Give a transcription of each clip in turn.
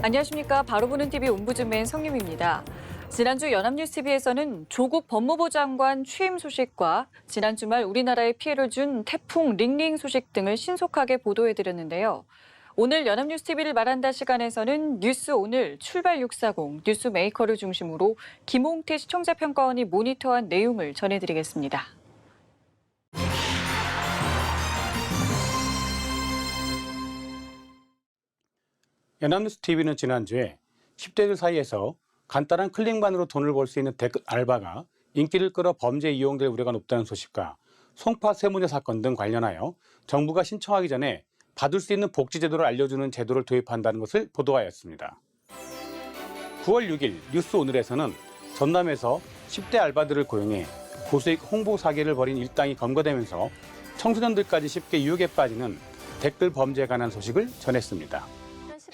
안녕하십니까. 바로 보는 TV 옴부즈맨 성유미입니다. 지난주 연합뉴스TV에서는 조국 법무부 장관 취임 소식과 지난 주말 우리나라에 피해를 준 태풍 링링 소식 등을 신속하게 보도해드렸는데요. 오늘 연합뉴스TV를 말한다 시간에서는 뉴스 오늘 출발 640 뉴스메이커를 중심으로 김홍태 시청자평가원이 모니터한 내용을 전해드리겠습니다. 연합뉴스TV는 지난주에 10대들 사이에서 간단한 클릭만으로 돈을 벌 수 있는 댓글 알바가 인기를 끌어 범죄에 이용될 우려가 높다는 소식과 송파 세무녀 사건 등 관련하여 정부가 신청하기 전에 받을 수 있는 복지제도를 알려주는 제도를 도입한다는 것을 보도하였습니다. 9월 6일 뉴스 오늘에서는 전남에서 10대 알바들을 고용해 고수익 홍보 사기를 벌인 일당이 검거되면서 청소년들까지 쉽게 유혹에 빠지는 댓글 범죄에 관한 소식을 전했습니다.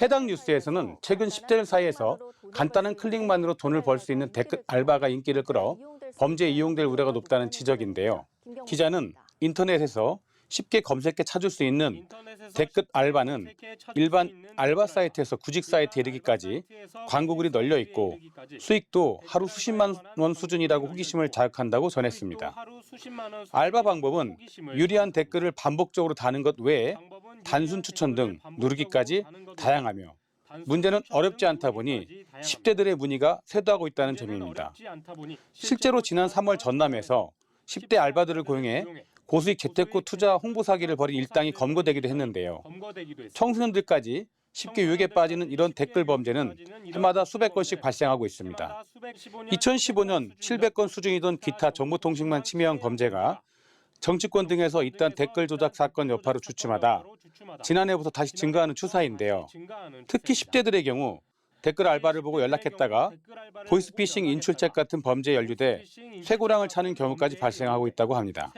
해당 뉴스에서는 최근 10대들 사이에서 간단한 클릭만으로 돈을 벌 수 있는 댓글 알바가 인기를 끌어 범죄에 이용될 우려가 높다는 지적인데요. 기자는 인터넷에서 쉽게 검색해 찾을 수 있는 댓글 알바는 일반 알바 사이트에서 구직 사이트에 이르기까지 광고글이 널려 있고 수익도 하루 수십만 원 수준이라고 호기심을 자극한다고 전했습니다. 알바 방법은 유리한 댓글을 반복적으로 다는 것 외에 단순 추천 등 누르기까지 다양하며 문제는 어렵지 않다 보니 10대들의 문의가 쇄도하고 있다는 점입니다. 실제로 지난 3월 전남에서 10대 알바들을 고용해 고수익 재테크 투자 홍보 사기를 벌인 일당이 검거되기도 했는데요. 청소년들까지 쉽게 유혹에 빠지는 이런 댓글 범죄는 해마다 수백 건씩 발생하고 있습니다. 2015년 700건 수준이던 기타 정보통신망 침해형 범죄가 정치권 등에서 잇따른 댓글 조작 사건 여파로 주춤하다 지난해부터 다시 증가하는 추세인데요. 특히 10대들의 경우 댓글 알바를 보고 연락했다가 보이스피싱 인출책 같은 범죄에 연루돼 쇠고랑을 차는 경우까지 발생하고 있다고 합니다.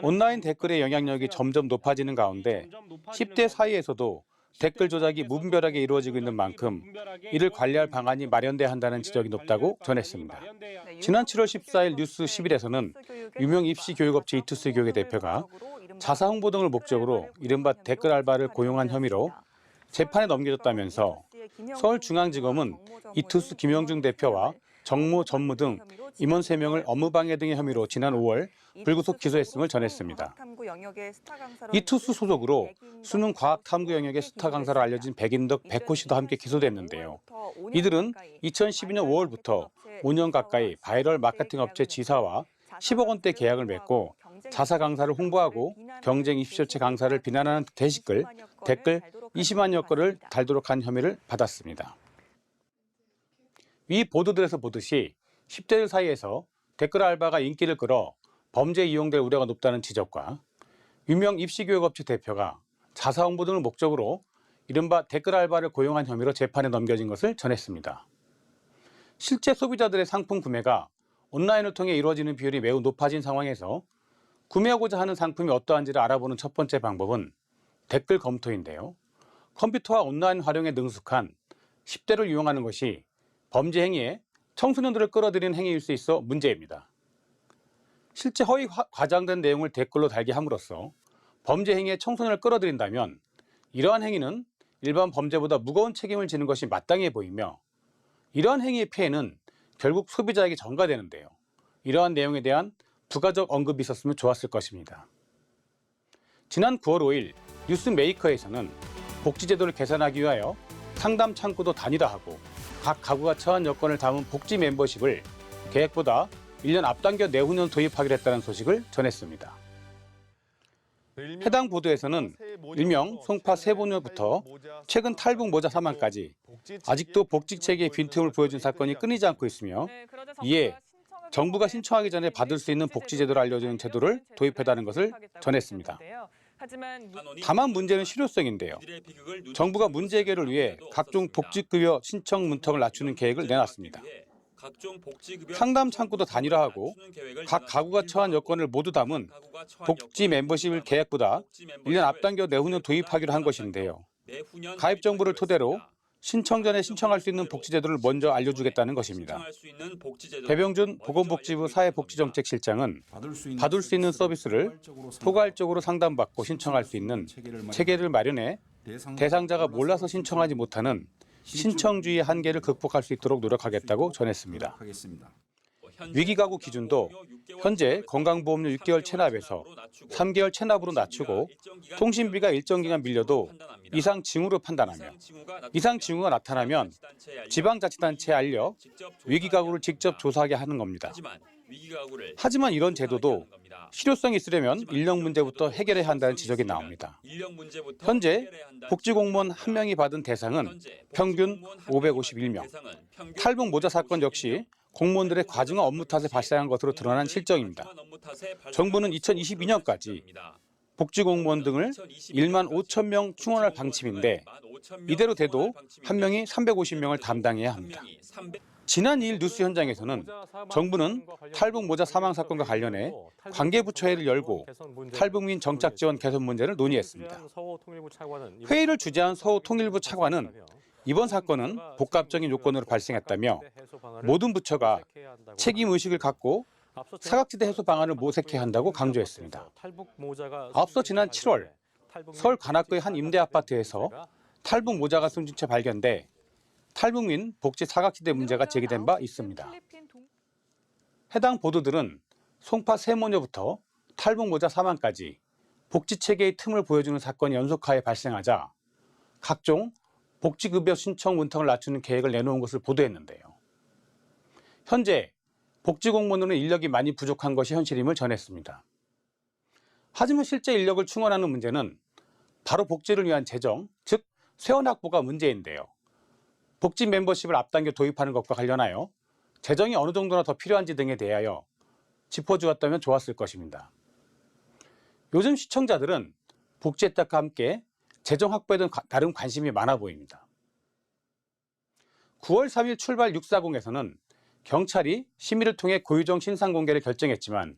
온라인 댓글의 영향력이 점점 높아지는 가운데 10대 사이에서도 댓글 조작이 무분별하게 이루어지고 있는 만큼 이를 관리할 방안이 마련돼야 한다는 지적이 높다고 전했습니다. 지난 7월 14일 뉴스 11에서는 유명 입시 교육업체 이투스 교육의 대표가 자사 홍보 등을 목적으로 이른바 댓글 알바를 고용한 혐의로 재판에 넘겨졌다면서 서울중앙지검은 이투스 김영중 대표와 정모, 전무 등 임원 3명을 업무방해 등의 혐의로 지난 5월 불구속 기소했음을 전했습니다. 이투스 소속으로 수능 과학 탐구 영역의 스타 강사로 알려진 백인덕, 백호 씨도 함께 기소됐는데요. 이들은 2012년 5월부터 5년 가까이 바이럴 마케팅 업체 지사와 10억 원대 계약을 맺고 자사 강사를 홍보하고 경쟁 입시업체 강사를 비난하는 게시글, 댓글 20만여 건을 달도록 한 혐의를 받았습니다. 위 보도들에서 보듯이 10대들 사이에서 댓글 알바가 인기를 끌어 범죄에 이용될 우려가 높다는 지적과 유명 입시교육업체 대표가 자사 홍보 등을 목적으로 이른바 댓글 알바를 고용한 혐의로 재판에 넘겨진 것을 전했습니다. 실제 소비자들의 상품 구매가 온라인을 통해 이루어지는 비율이 매우 높아진 상황에서 구매하고자 하는 상품이 어떠한지를 알아보는 첫 번째 방법은 댓글 검토인데요. 컴퓨터와 온라인 활용에 능숙한 10대를 이용하는 것이 범죄 행위에 청소년들을 끌어들이는 행위일 수 있어 문제입니다. 실제 허위 과장된 내용을 댓글로 달게 함으로써 범죄 행위에 청소년을 끌어들인다면 이러한 행위는 일반 범죄보다 무거운 책임을 지는 것이 마땅해 보이며 이러한 행위의 피해는 결국 소비자에게 전가되는데요. 이러한 내용에 대한 부가적 언급이 있었으면 좋았을 것입니다. 지난 9월 5일 뉴스메이커에서는 복지제도를 개선하기 위하여 상담 창구도 단일화하고 각 가구가 처한 여건을 담은 복지 멤버십을 계획보다 1년 앞당겨 내후년 도입하기로 했다는 소식을 전했습니다. 해당 보도에서는 일명 송파 세모녀부터 최근 탈북 모자 사망까지 아직도 복지체계의 빈틈을 보여준 사건이 끊이지 않고 있으며 이에 정부가 신청하기 전에 받을 수 있는 복지제도를 알려주는 제도를 도입해달라는 것을 전했습니다. 다만 문제는 실효성인데요. 정부가 문제 해결을 위해 각종 복지급여 신청 문턱을 낮추는 계획을 내놨습니다. 상담 창구도 단일화하고 각 가구가 처한 여건을 모두 담은 복지 멤버십을 계획보다 1년 앞당겨 내후년 도입하기로 한 것인데요. 가입 정보를 토대로 신청 전에 신청할 수 있는 복지제도를 먼저 알려주겠다는 것입니다. 배병준 보건복지부 사회복지정책실장은 받을 수 있는 서비스를 포괄적으로 상담받고 신청할 수 있는 체계를 마련해 대상자가 몰라서 신청하지 못하는 신청주의 한계를 극복할 수 있도록 노력하겠다고 전했습니다. 위기가구 기준도 현재 건강보험료 6개월 체납에서 3개월 체납으로 낮추고 통신비가 일정 기간 밀려도 이상 징후로 판단하며 이상 징후가 나타나면 지방자치단체에 알려 위기가구를 직접 조사하게 하는 겁니다. 하지만 이런 제도도 실효성이 있으려면 인력 문제부터 해결해야 한다는 지적이 나옵니다. 현재 복지공무원 1명이 받은 대상은 평균 551명. 탈북 모자 사건 역시 공무원들의 과중한 업무 탓에 발생한 것으로 드러난 실정입니다. 정부는 2022년까지 복지공무원 등을 1만 5천 명 충원할 방침인데 이대로 돼도 한 명이 350명을 담당해야 합니다. 지난 2일 뉴스 현장에서는 정부는 탈북 모자 사망 사건과 관련해 관계부처회의를 열고 탈북민 정착 지원 개선 문제를 논의했습니다. 회의를 주재한 서호 통일부 차관은 이번 사건은 복합적인 요건으로 발생했다며 모든 부처가 책임의식을 갖고 사각지대 해소 방안을 모색해야 한다고 강조했습니다. 앞서 지난 7월 서울 관악구의 한 임대아파트에서 탈북 모자가 숨진 채 발견돼 탈북민 복지 사각지대 문제가 제기된 바 있습니다. 해당 보도들은 송파 세모녀부터 탈북 모자 사망까지 복지체계의 틈을 보여주는 사건이 연속하에 발생하자 각종 복지급여 신청 문턱을 낮추는 계획을 내놓은 것을 보도했는데요. 현재 복지공무원으로는 인력이 많이 부족한 것이 현실임을 전했습니다. 하지만 실제 인력을 충원하는 문제는 바로 복지를 위한 재정, 즉 세원 확보가 문제인데요. 복지 멤버십을 앞당겨 도입하는 것과 관련하여 재정이 어느 정도나 더 필요한지 등에 대하여 짚어주었다면 좋았을 것입니다. 요즘 시청자들은 복지 혜택과 함께 재정 확보에 나름 관심이 많아 보입니다. 9월 3일 출발 640에서는 경찰이 심의를 통해 고유정 신상 공개를 결정했지만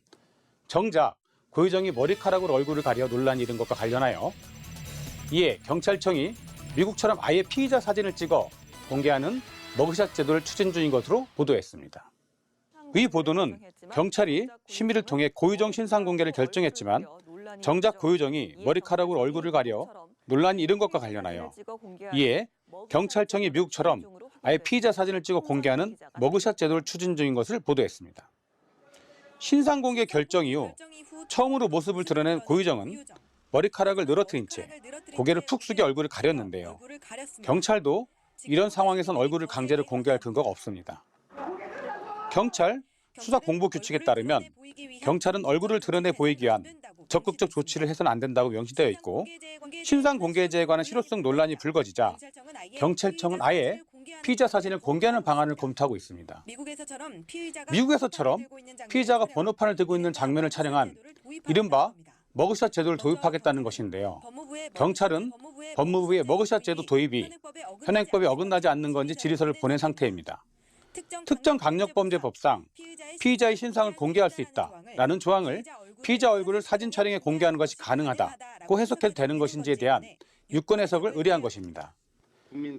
정작 고유정이 머리카락으로 얼굴을 가려 논란이 일은 것과 관련하여 이에 경찰청이 미국처럼 아예 피의자 사진을 찍어 공개하는 머그샷 제도를 추진 중인 것으로 보도했습니다. 이 보도는 경찰이 심의를 통해 고유정 신상 공개를 결정했지만 정작 고유정이 머리카락으로 얼굴을 가려 논란이 일은 것과 관련하여 이에 경찰청이 미국처럼 아예 피의자 사진을 찍어 공개하는 머그샷 제도를 추진 중인 것을 보도했습니다. 신상 공개 결정 이후 처음으로 모습을 드러낸 고유정은 머리카락을 늘어뜨린 채 고개를 푹 숙여 얼굴을 가렸는데요. 경찰도 이런 상황에선 얼굴을 강제로 공개할 근거가 없습니다. 경찰 수사 공보 규칙에 따르면 경찰은 얼굴을 드러내 보이기 위한 적극적 조치를 해서는 안 된다고 명시되어 있고 신상 공개제에 관한 실효성 논란이 불거지자 경찰청은 아예 피의자 사진을 공개하는 방안을 검토하고 있습니다. 미국에서처럼 피의자가 번호판을 들고 있는 장면을 촬영한 이른바 머그샷 제도를 도입하겠다는 것인데요. 경찰은 법무부의 머그샷 제도 도입이 현행법에 어긋나지 않는 건지 질의서를 보낸 상태입니다. 특정강력범죄법상 피의자의 신상을 공개할 수 있다라는 조항을 피의자 얼굴을 사진 촬영해 공개하는 것이 가능하다고 해석해도 되는 것인지에 대한 유권 해석을 의뢰한 것입니다.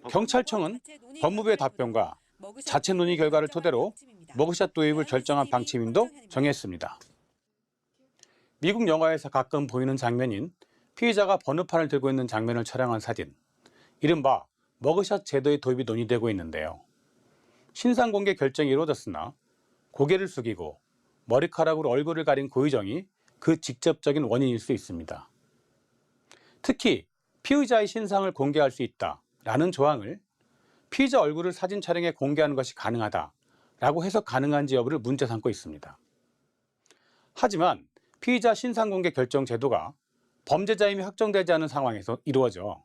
경찰청은 법무부의 답변과 자체 논의 결과를 토대로 머그샷 도입을 결정한 방침임도 정했습니다. 미국 영화에서 가끔 보이는 장면인 피의자가 번호판을 들고 있는 장면을 촬영한 사진, 이른바 머그샷 제도의 도입이 논의되고 있는데요. 신상 공개 결정이 이루어졌으나 고개를 숙이고 머리카락으로 얼굴을 가린 고유정이 그 직접적인 원인일 수 있습니다. 특히 피의자의 신상을 공개할 수 있다라는 조항을 피의자 얼굴을 사진 촬영해 공개하는 것이 가능하다라고 해석 가능한지 여부를 문제 삼고 있습니다. 하지만 피의자 신상 공개 결정 제도가 범죄자임이 확정되지 않은 상황에서 이루어져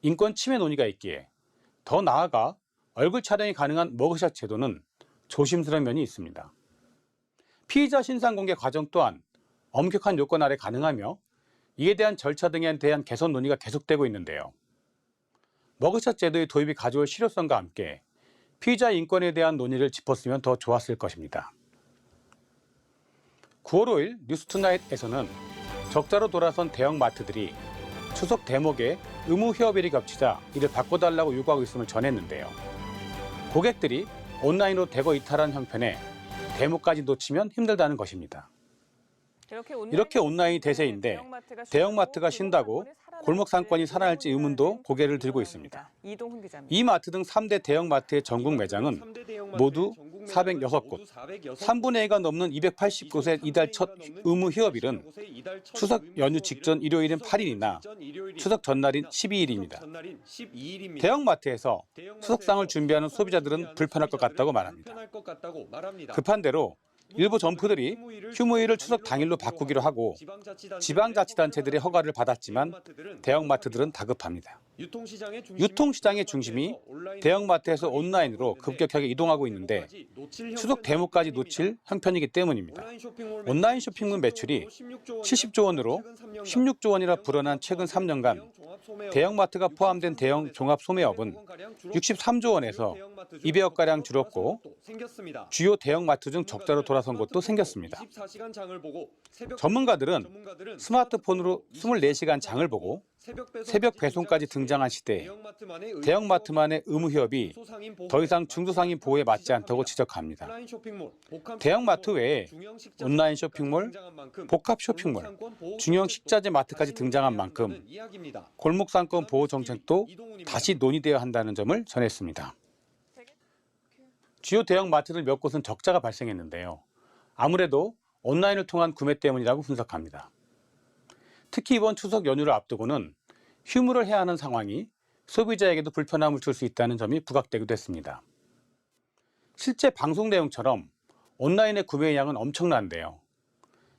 인권 침해 논의가 있기에 더 나아가 얼굴 촬영이 가능한 머그샷 제도는 조심스러운 면이 있습니다. 피의자 신상 공개 과정 또한 엄격한 요건 아래 가능하며 이에 대한 절차 등에 대한 개선 논의가 계속되고 있는데요. 머그샷 제도의 도입이 가져올 실효성과 함께 피의자 인권에 대한 논의를 짚었으면 더 좋았을 것입니다. 9월 5일 뉴스투나잇에서는 적자로 돌아선 대형마트들이 추석 대목에 의무 휴업일이 겹치자 이를 바꿔달라고 요구하고 있음을 전했는데요. 고객들이 온라인으로 대거 이탈한 형편에 대목까지 놓치면 힘들다는 것입니다. 이렇게 온라인이 대세인데 대형마트가 쉰다고 골목 상권이 살아날지 의문도 고개를 들고 있습니다. 이동훈 기자입니다. 이 마트 등 3대 대형 마트의 전국 매장은 모두 406곳, 3분의 2가 넘는 280곳의 이달 첫 의무 휴업일은 추석 연휴 직전 일요일인 8일이나 추석 전날인 12일입니다. 대형 마트에서 추석상을 준비하는 소비자들은 불편할 것 같다고 말합니다. 급한 대로 일부 점포들이 휴무일을 추석 당일로 바꾸기로 하고 지방자치단체들의 허가를 받았지만 대형마트들은 다급합니다. 유통시장의 중심이 대형마트에서 온라인으로 급격하게 이동하고 있는데 추석 대목까지 놓칠 형편이기 때문입니다. 온라인 쇼핑몰 매출이 70조 원으로 16조 원이라 불어난 최근 3년간 대형마트가 포함된 대형 종합소매업은 63조 원에서 200억가량 줄었고 주요 대형마트 중 적자로 돌아선 곳도 생겼습니다. 전문가들은 스마트폰으로 24시간 장을 보고 새벽 배송까지 등장한 시대에 대형마트만의 의무 휴업이 더 이상 중소상인 보호에 맞지 않다고 지적합니다. 대형마트 외에 온라인 쇼핑몰, 복합 쇼핑몰, 중형 식자재 마트까지 등장한 만큼 골목상권 보호 정책도 다시 논의되어야 한다는 점을 전했습니다. 주요 대형마트들 몇 곳은 적자가 발생했는데요. 아무래도 온라인을 통한 구매 때문이라고 분석합니다. 특히 이번 추석 연휴를 앞두고는 휴무를 해야 하는 상황이 소비자에게도 불편함을 줄 수 있다는 점이 부각되기도 했습니다. 실제 방송 내용처럼 온라인의 구매량은 엄청난데요.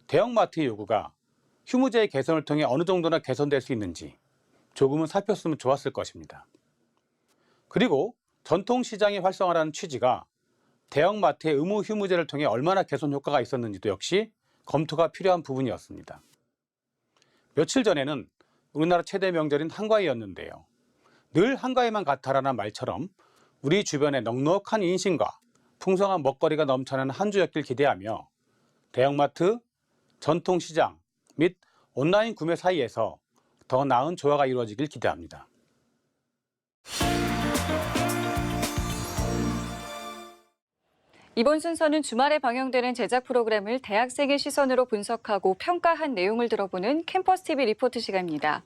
대형마트의 요구가 휴무제의 개선을 통해 어느 정도나 개선될 수 있는지 조금은 살폈으면 좋았을 것입니다. 그리고 전통시장의 활성화라는 취지가 대형마트의 의무 휴무제를 통해 얼마나 개선 효과가 있었는지도 역시 검토가 필요한 부분이었습니다. 며칠 전에는 우리나라 최대 명절인 한가위였는데요. 늘 한가위만 같아라는 말처럼 우리 주변에 넉넉한 인심과 풍성한 먹거리가 넘쳐나는 한 주였길 기대하며 대형마트, 전통시장 및 온라인 구매 사이에서 더 나은 조화가 이루어지길 기대합니다. 이번 순서는 주말에 방영되는 제작 프로그램을 대학생의 시선으로 분석하고 평가한 내용을 들어보는 캠퍼스 TV 리포트 시간입니다.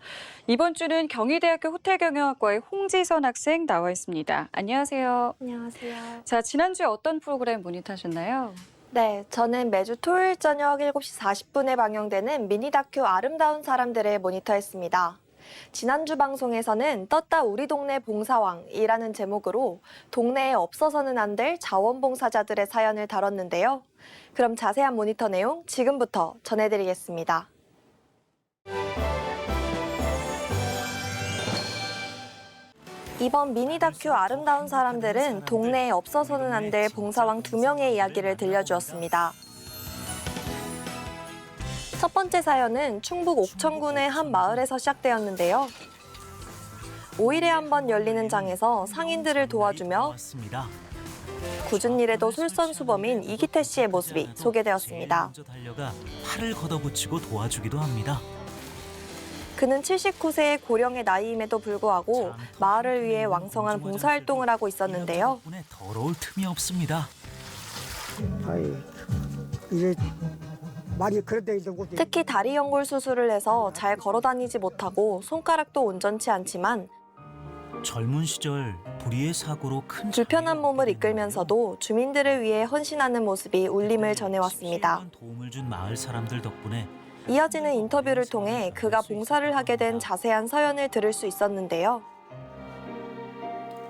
이번 주는 경희대학교 호텔경영학과의 홍지선 학생 나와 있습니다. 안녕하세요. 안녕하세요. 자, 지난주에 어떤 프로그램 모니터하셨나요? 네, 저는 매주 토요일 저녁 7시 40분에 방영되는 미니 다큐 아름다운 사람들을 모니터했습니다. 지난주 방송에서는 떴다 우리 동네 봉사왕이라는 제목으로 동네에 없어서는 안 될 자원봉사자들의 사연을 다뤘는데요. 그럼 자세한 모니터 내용 지금부터 전해드리겠습니다. 이번 미니 다큐 아름다운 사람들은 동네에 없어서는 안 될 봉사왕 2명의 이야기를 들려주었습니다. 첫 번째 사연은 충북 옥천군의 한 마을에서 시작되었는데요. 5일에 한 번 열리는 장에서 상인들을 도와주며 굳은 일에도 솔선수범인 이기태 씨의 모습이 소개되었습니다. 달려가 팔을 걷어붙이고 도와주기도 합니다. 그는 79세의 고령의 나이임에도 불구하고 마을을 위해 왕성한 봉사활동을 하고 있었는데요. 더러울 틈이 없습니다. 아이, 이제 말이 그런데 특히 다리 연골 수술을 해서 잘 걸어다니지 못하고 손가락도 온전치 않지만 젊은 시절 불의의 사고로 큰 불편한 몸을 이끌면서도 주민들을 위해 헌신하는 모습이 울림을 전해왔습니다. 도움을 준 마을 사람들 덕분에 이어지는 인터뷰를 통해 그가 봉사를 하게 된 자세한 사연을 들을 수 있었는데요.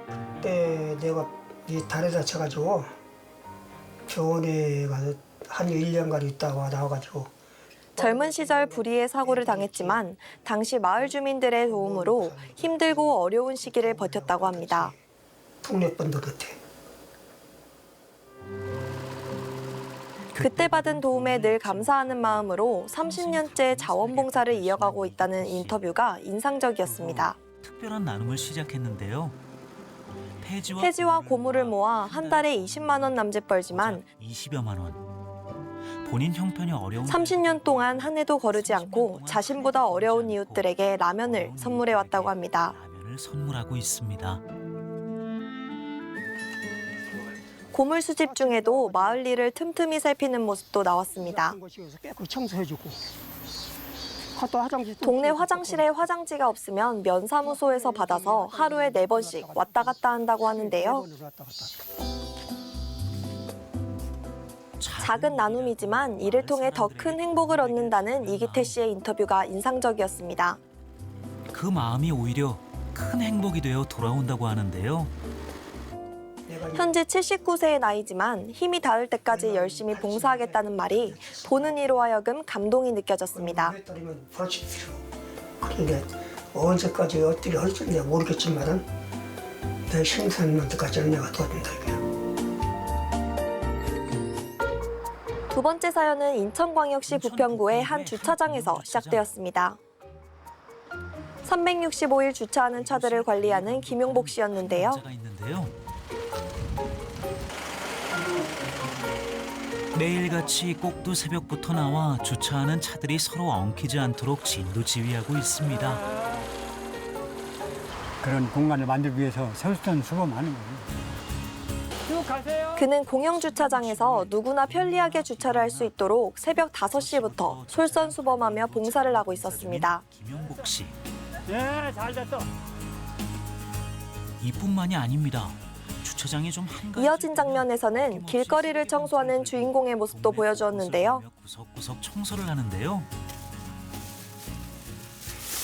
그때 내가 이 다리 다쳐가지고 병원에 가서 한 1년간 있다가 나와가지고 젊은 시절 불의의 사고를 당했지만 당시 마을 주민들의 도움으로 힘들고 어려운 시기를 버텼다고 합니다. 풍력번도 그때 그때 받은 도움에 늘 감사하는 마음으로 30년째 자원봉사를 이어가고 있다는 인터뷰가 인상적이었습니다. 특별한 나눔을 시작했는데요. 폐지와 고무를 모아 한 달에 20만 원 남짓 벌지만 20여만 원. 본인 형편이 어려운 30년 동안 한 해도 거르지 않고 자신보다 어려운 이웃들에게 라면을 선물해왔다고 합니다. 라면을 선물하고 있습니다. 고물 수집 중에도 마을 일을 틈틈이 살피는 모습도 나왔습니다. 깨끗이 청소해주고 또 화장실 동네 화장실에 화장지가 없으면 면사무소에서 받아서 하루에 4번씩 왔다 갔다 한다고 하는데요. 작은 나눔이지만 이를 통해 더 큰 행복을 얻는다는 이기태 씨의 인터뷰가 인상적이었습니다. 그 마음이 오히려 큰 행복이 되어 돌아온다고 하는데요. 현재 79세의 나이지만 힘이 닿을 때까지 열심히 봉사하겠다는 말이 보는 이로 하여금 감동이 느껴졌습니다. 그런데 언제까지 어떻게 할지 모르겠지만 내 생사는 때까지는 내가 도와준다 이거야. 두 번째 사연은 인천광역시 부평구의 한 주차장에서 시작되었습니다. 365일 주차하는 차들을 관리하는 김용복 씨였는데요. 문자가 있는데요. 매일같이 꼭두 새벽부터 나와 주차하는 차들이 서로 엉키지 않도록 진두지휘하고 있습니다. 그런 공간을 만들기 위해서 솔선수범 하는 거예요. 그는 공영주차장에서 누구나 편리하게 주차를 할 수 있도록 새벽 5시부터 솔선수범하며 봉사를 하고 있었습니다. 김용복 씨. 예, 잘 됐어. 이뿐만이 아닙니다. 주차장에 좀 한가지 이어진 장면에서는 길거리를 청소하는 주인공의 모습도 보여주었는데요. 구석구석 청소를 하는데요.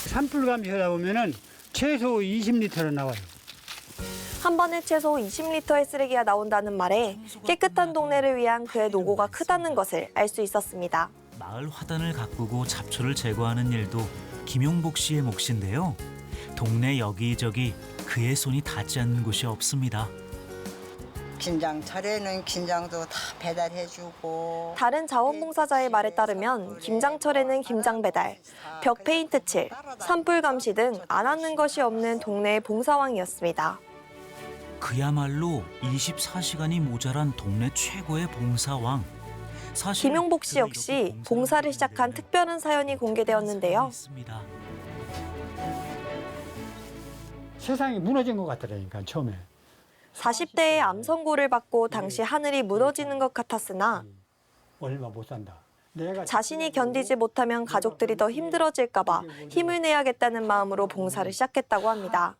산불 감시하다 보면은 최소 20리터는 나와요. 한 번에 최소 20리터의 쓰레기가 나온다는 말에 깨끗한 동네를 위한 그의 노고가 크다는 것을 알 수 있었습니다. 마을 화단을 가꾸고 잡초를 제거하는 일도 김용복 씨의 몫인데요. 동네 여기저기 그의 손이 닿지 않는 곳이 없습니다. 김장철에는 김장도 다 배달해주고 다른 자원봉사자의 말에 따르면 김장철에는 김장 배달, 벽 페인트 칠, 산불 감시 등 안 하는 것이 없는 동네의 봉사왕이었습니다. 그야말로 24시간이 모자란 동네 최고의 봉사왕. 사실 김용복 씨 그가 역시 이렇게 봉사를 봉사를 시작한 하는데 특별한 사연이 공개되었는데요. 있습니다. 세상이 무너진 것 같더라니까 처음에. 40대의 암 선고를 받고 당시 하늘이 무너지는 것 같았으나 얼마 못 산다. 내가 자신이 견디지 못하면 가족들이 더 힘들어질까 봐 힘을 내야겠다는 마음으로 봉사를 시작했다고 합니다.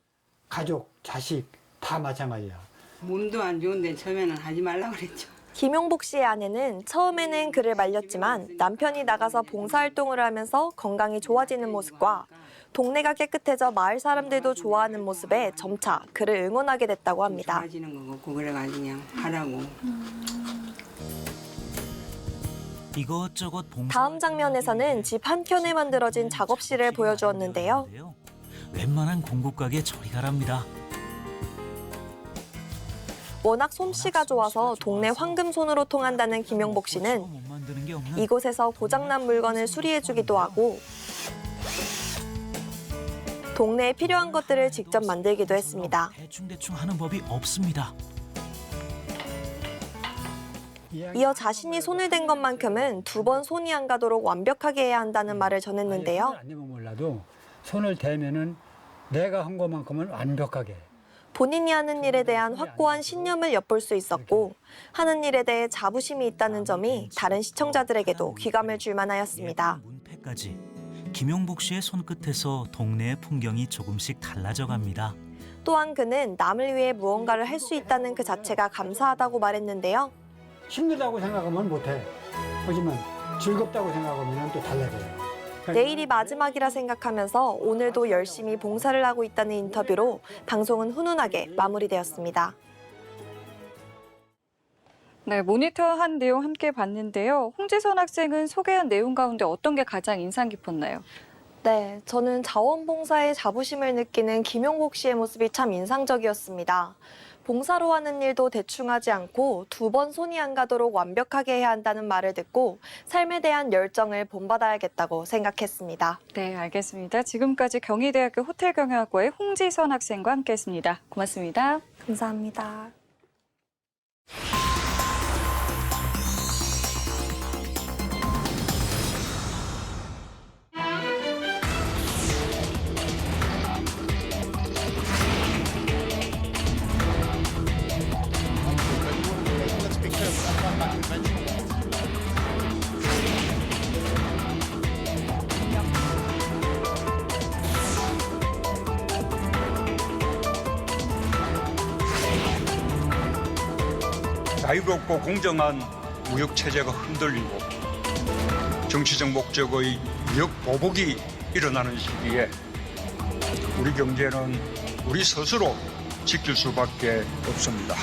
가족, 자식 다 마찬가지야. 몸도 안 좋은데 처음에는 하지 말라고 그랬죠. 김용복 씨의 아내는 처음에는 그를 말렸지만 남편이 나가서 봉사활동을 하면서 건강이 좋아지는 모습과 동네가 깨끗해져 마을 사람들도 좋아하는 모습에 점차 그를 응원하게 됐다고 합니다. 좋아지는 거 같고 그래가지고 그냥 하라고. 이것저것 봉사 다음 장면에서는 집 한켠에 만들어진 작업실을 보여주었는데요. 웬만한 공급각에 저리 가랍니다. 워낙 솜씨가 좋아서 동네 황금손으로 통한다는 김용복 씨는 못 만드는 게 없는 이곳에서 고장난 물건을 수리해주기도 하고 동네에 필요한 것들을 직접 만들기도 했습니다. 대충대충 하는 법이 없습니다. 이어 자신이 손을 댄 것만큼은 2번 손이 안 가도록 완벽하게 해야 한다는 말을 전했는데요. 안 되면 몰라도 손을 대면은 내가 한 것만큼은 완벽하게. 본인이 하는 일에 대한 확고한 신념을 엿볼 수 있었고 하는 일에 대해 자부심이 있다는 점이 다른 시청자들에게도 귀감을 줄 만하였습니다. 문패까지 김용복 씨의 손끝에서 동네의 풍경이 조금씩 달라져 갑니다. 또한 그는 남을 위해 무언가를 할 수 있다는 그 자체가 감사하다고 말했는데요. 힘들다고 생각하면 못해. 하지만 즐겁다고 생각하면 또 달라져요. 내일이 마지막이라 생각하면서 오늘도 열심히 봉사를 하고 있다는 인터뷰로 방송은 훈훈하게 마무리되었습니다. 네, 모니터한 내용 함께 봤는데요. 홍지선 학생은 소개한 내용 가운데 어떤 게 가장 인상 깊었나요? 네, 저는 자원봉사에 자부심을 느끼는 김용복 씨의 모습이 참 인상적이었습니다. 봉사로 하는 일도 대충 하지 않고 2번 손이 안 가도록 완벽하게 해야 한다는 말을 듣고 삶에 대한 열정을 본받아야겠다고 생각했습니다. 네, 알겠습니다. 지금까지 경희대학교 호텔경영학과의 홍지선 학생과 함께했습니다. 고맙습니다. 감사합니다. 자유롭고 공정한 무역체제가 흔들리고 정치적 목적의 무역 보복이 일어나는 시기에 우리 경제는 우리 스스로 지킬 수밖에 없습니다.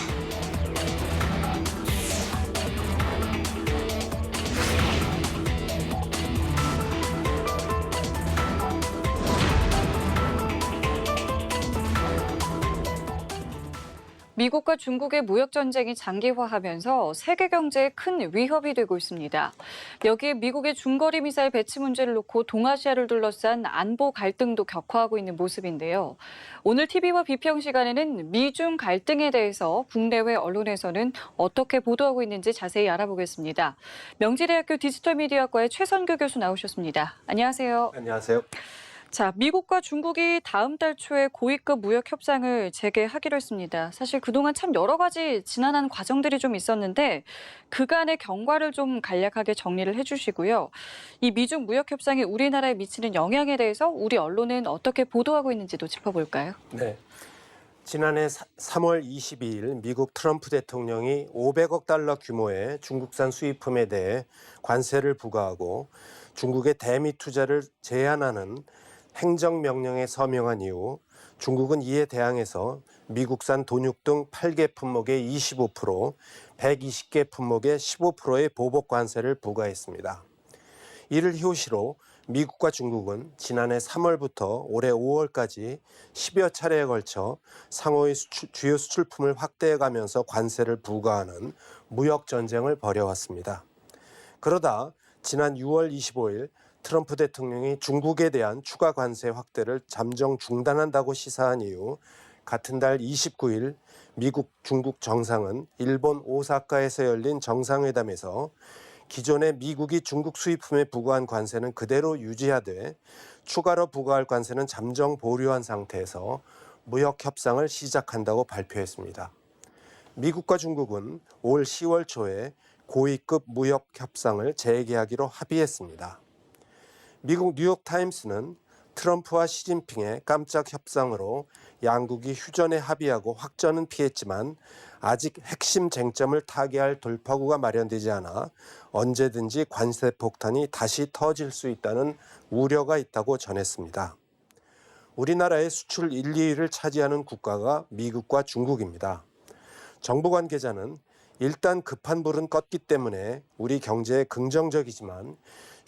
미국과 중국의 무역 전쟁이 장기화하면서 세계 경제에 큰 위협이 되고 있습니다. 여기에 미국의 중거리 미사일 배치 문제를 놓고 동아시아를 둘러싼 안보 갈등도 격화하고 있는 모습인데요. 오늘 TV와 비평 시간에는 미중 갈등에 대해서 국내외 언론에서는 어떻게 보도하고 있는지 자세히 알아보겠습니다. 명지대학교 디지털미디어학과의 최선규 교수 나오셨습니다. 안녕하세요. 안녕하세요. 자, 미국과 중국이 다음 달 초에 고위급 무역 협상을 재개하기로 했습니다. 사실 그동안 참 여러 가지 지난한 과정들이 좀 있었는데 그간의 경과를 좀 간략하게 정리를 해주시고요. 이 미중 무역 협상이 우리나라에 미치는 영향에 대해서 우리 언론은 어떻게 보도하고 있는지도 짚어볼까요? 네. 지난해 3월 22일 미국 트럼프 대통령이 500억 달러 규모의 중국산 수입품에 대해 관세를 부과하고 중국의 대미 투자를 제한하는 행정명령에 서명한 이후 중국은 이에 대항해서 미국산 돈육 등 8개 품목의 25%, 120개 품목의 15%의 보복 관세를 부과했습니다. 이를 효시로 미국과 중국은 지난해 3월부터 올해 5월까지 10여 차례에 걸쳐 상호의 주요 수출품을 확대해가면서 관세를 부과하는 무역 전쟁을 벌여왔습니다. 그러다 지난 6월 25일 트럼프 대통령이 중국에 대한 추가 관세 확대를 잠정 중단한다고 시사한 이후 같은 달 29일 미국, 중국 정상은 일본 오사카에서 열린 정상회담에서 기존의 미국이 중국 수입품에 부과한 관세는 그대로 유지하되 추가로 부과할 관세는 잠정 보류한 상태에서 무역 협상을 시작한다고 발표했습니다. 미국과 중국은 올 10월 초에 고위급 무역 협상을 재개하기로 합의했습니다. 미국 뉴욕타임스는 트럼프와 시진핑의 깜짝 협상으로 양국이 휴전에 합의하고 확전은 피했지만 아직 핵심 쟁점을 타개할 돌파구가 마련되지 않아 언제든지 관세 폭탄이 다시 터질 수 있다는 우려가 있다고 전했습니다. 우리나라의 수출 1, 2위를 차지하는 국가가 미국과 중국입니다. 정부 관계자는 일단 급한 불은 껐기 때문에 우리 경제에 긍정적이지만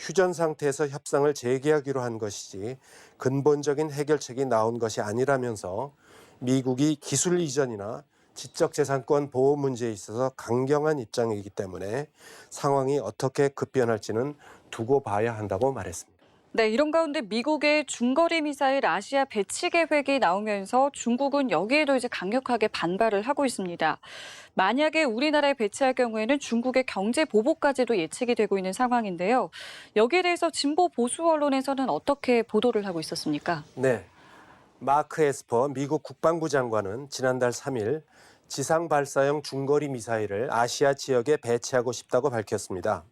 휴전 상태에서 협상을 재개하기로 한 것이지 근본적인 해결책이 나온 것이 아니라면서 미국이 기술 이전이나 지적재산권 보호 문제에 있어서 강경한 입장이기 때문에 상황이 어떻게 급변할지는 두고 봐야 한다고 말했습니다. 네, 이런 가운데 미국의 중거리 미사일 아시아 배치 계획이 나오면서 중국은 여기에도 이제 강력하게 반발을 하고 있습니다. 만약에 우리나라에 배치할 경우에는 중국의 경제 보복까지도 예측이 되고 있는 상황인데요. 여기에 대해서 진보 보수 언론에서는 어떻게 보도를 하고 있었습니까? 네, 마크 에스퍼 미국 국방부 장관은 지난달 3일 지상 발사형 중거리 미사일을 아시아 지역에 배치하고 싶다고 밝혔습니다.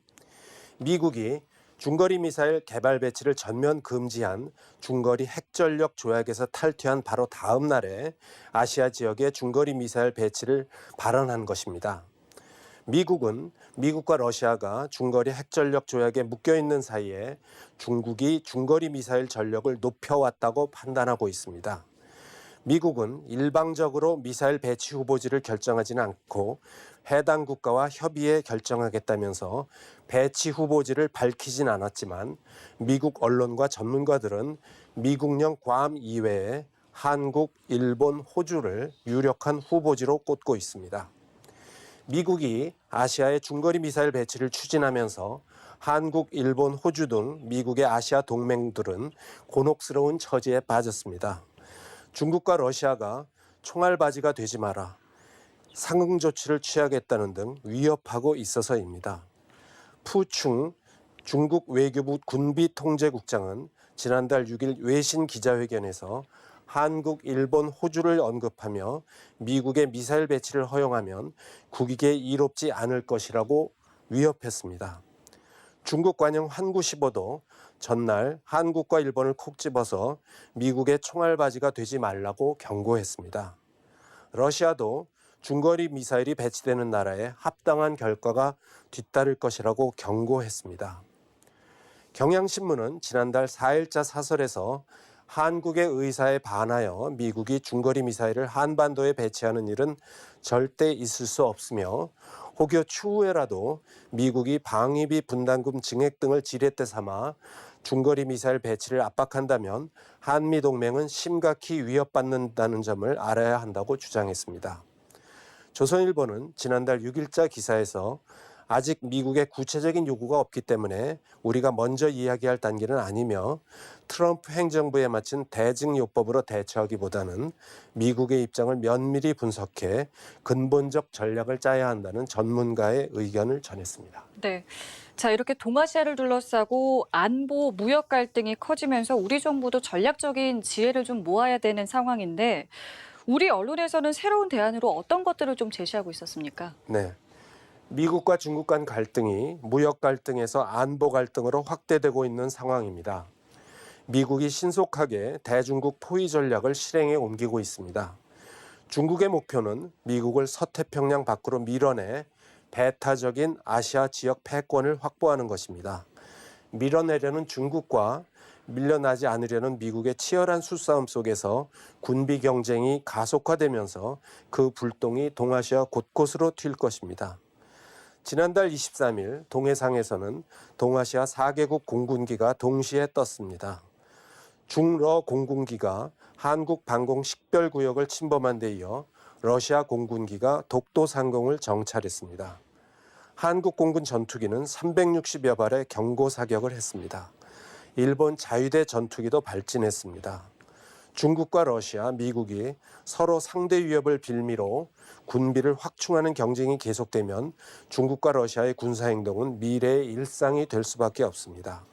미국이 중거리 미사일 개발 배치를 전면 금지한 중거리 핵전력 조약에서 탈퇴한 바로 다음 날에 아시아 지역에 중거리 미사일 배치를 발언한 것입니다. 미국은 미국과 러시아가 중거리 핵전력 조약에 묶여 있는 사이에 중국이 중거리 미사일 전력을 높여왔다고 판단하고 있습니다. 미국은 일방적으로 미사일 배치 후보지를 결정하지는 않고 해당 국가와 협의해 결정하겠다면서 배치 후보지를 밝히진 않았지만 미국 언론과 전문가들은 미국령 괌 이외에 한국, 일본, 호주를 유력한 후보지로 꼽고 있습니다. 미국이 아시아의 중거리 미사일 배치를 추진하면서 한국, 일본, 호주 등 미국의 아시아 동맹들은 곤혹스러운 처지에 빠졌습니다. 중국과 러시아가 총알바지가 되지 마라, 상응 조치를 취하겠다는 등 위협하고 있어서입니다. 푸충 중국 외교부 군비통제국장은 지난달 6일 외신 기자회견에서 한국, 일본, 호주를 언급하며 미국의 미사일 배치를 허용하면 국익에 이롭지 않을 것이라고 위협했습니다. 중국 관영 환구시보도 전날 한국과 일본을 콕 집어서 미국의 총알바지가 되지 말라고 경고했습니다. 러시아도 중거리 미사일이 배치되는 나라에 합당한 결과가 뒤따를 것이라고 경고했습니다. 경향신문은 지난달 4일자 사설에서 한국의 의사에 반하여 미국이 중거리 미사일을 한반도에 배치하는 일은 절대 있을 수 없으며 혹여 추후에라도 미국이 방위비 분담금 증액 등을 지렛대 삼아 중거리 미사일 배치를 압박한다면 한미동맹은 심각히 위협받는다는 점을 알아야 한다고 주장했습니다. 조선일보는 지난달 6일자 기사에서 아직 미국의 구체적인 요구가 없기 때문에 우리가 먼저 이야기할 단계는 아니며 트럼프 행정부에 마친 대증요법으로 대처하기보다는 미국의 입장을 면밀히 분석해 근본적 전략을 짜야 한다는 전문가의 의견을 전했습니다. 네. 자, 이렇게 동아시아를 둘러싸고 안보, 무역 갈등이 커지면서 우리 정부도 전략적인 지혜를 좀 모아야 되는 상황인데 우리 언론에서는 새로운 대안으로 어떤 것들을 좀 제시하고 있었습니까? 네. 미국과 중국 간 갈등이 무역 갈등에서 안보 갈등으로 확대되고 있는 상황입니다. 미국이 신속하게 대중국 포위 전략을 실행에 옮기고 있습니다. 중국의 목표는 미국을 서태평양 밖으로 밀어내 배타적인 아시아 지역 패권을 확보하는 것입니다. 밀어내려는 중국과 밀려나지 않으려는 미국의 치열한 수싸움 속에서 군비 경쟁이 가속화되면서 그 불똥이 동아시아 곳곳으로 튈 것입니다. 지난달 23일 동해상에서는 동아시아 4개국 공군기가 동시에 떴습니다. 중러 공군기가 한국 방공 식별구역을 침범한 데 이어 러시아 공군기가 독도 상공을 정찰했습니다. 한국 공군 전투기는 360여 발의 경고 사격을 했습니다. 일본 자유대 전투기도 발진했습니다. 중국과 러시아, 미국이 서로 상대 위협을 빌미로 군비를 확충하는 경쟁이 계속되면 중국과 러시아의 군사행동은 미래의 일상이 될 수밖에 없습니다.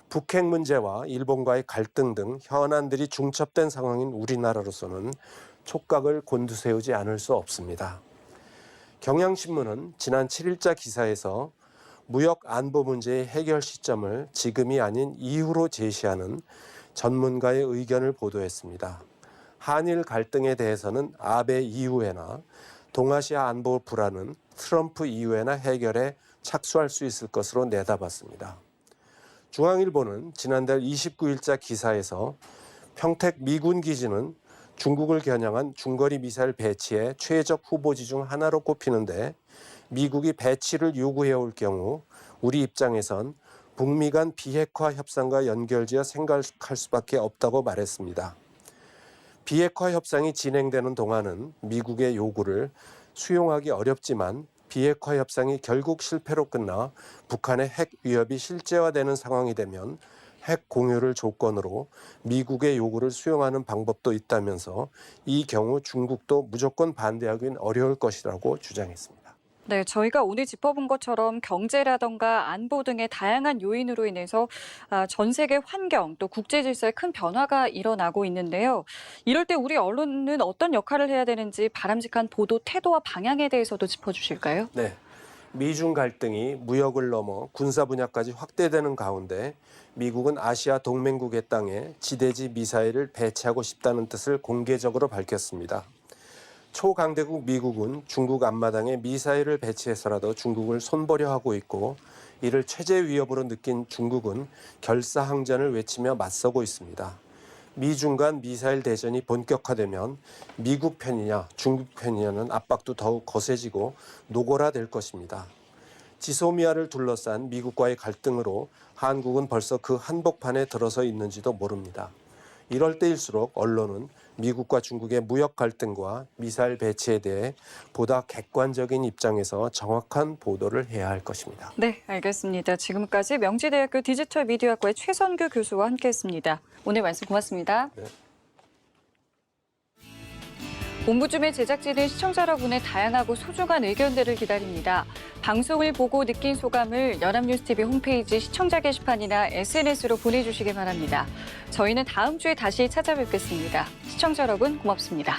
북핵 문제와 일본과의 갈등 등 현안들이 중첩된 상황인 우리나라로서는 촉각을 곤두세우지 않을 수 없습니다. 경향신문은 지난 7일자 기사에서 무역 안보 문제의 해결 시점을 지금이 아닌 이후로 제시하는 전문가의 의견을 보도했습니다. 한일 갈등에 대해서는 아베 이후에나 동아시아 안보 불안은 트럼프 이후에나 해결에 착수할 수 있을 것으로 내다봤습니다. 중앙일보는 지난달 29일자 기사에서 평택 미군 기지는 중국을 겨냥한 중거리 미사일 배치의 최적 후보지 중 하나로 꼽히는데 미국이 배치를 요구해올 경우 우리 입장에선 북미 간 비핵화 협상과 연결지어 생각할 수밖에 없다고 말했습니다. 비핵화 협상이 진행되는 동안은 미국의 요구를 수용하기 어렵지만 비핵화 협상이 결국 실패로 끝나 북한의 핵 위협이 실제화되는 상황이 되면 핵 공유를 조건으로 미국의 요구를 수용하는 방법도 있다면서 이 경우 중국도 무조건 반대하기는 어려울 것이라고 주장했습니다. 네, 저희가 오늘 짚어본 것처럼 경제라던가 안보 등의 다양한 요인으로 인해서 전 세계 환경 또 국제 질서에 큰 변화가 일어나고 있는데요. 이럴 때 우리 언론은 어떤 역할을 해야 되는지 바람직한 보도 태도와 방향에 대해서도 짚어주실까요? 네, 미중 갈등이 무역을 넘어 군사 분야까지 확대되는 가운데 미국은 아시아 동맹국의 땅에 지대지 미사일을 배치하고 싶다는 뜻을 공개적으로 밝혔습니다. 초강대국 미국은 중국 앞마당에 미사일을 배치해서라도 중국을 손보려 하고 있고 이를 최대 위협으로 느낀 중국은 결사항전을 외치며 맞서고 있습니다. 미중 간 미사일 대전이 본격화되면 미국 편이냐 중국 편이냐는 압박도 더욱 거세지고 노골화될 것입니다. 지소미아를 둘러싼 미국과의 갈등으로 한국은 벌써 그 한복판에 들어서 있는지도 모릅니다. 이럴 때일수록 언론은 미국과 중국의 무역 갈등과 미사일 배치에 대해 보다 객관적인 입장에서 정확한 보도를 해야 할 것입니다. 네, 알겠습니다. 지금까지 명지대학교 디지털 미디어학과의 최선규 교수와 함께했습니다. 오늘 말씀 고맙습니다. 네. 옴부즈맨 제작진은 시청자 여러분의 다양하고 소중한 의견들을 기다립니다. 방송을 보고 느낀 소감을 연합뉴스TV 홈페이지 시청자 게시판이나 SNS로 보내주시기 바랍니다. 저희는 다음 주에 다시 찾아뵙겠습니다. 시청자 여러분 고맙습니다.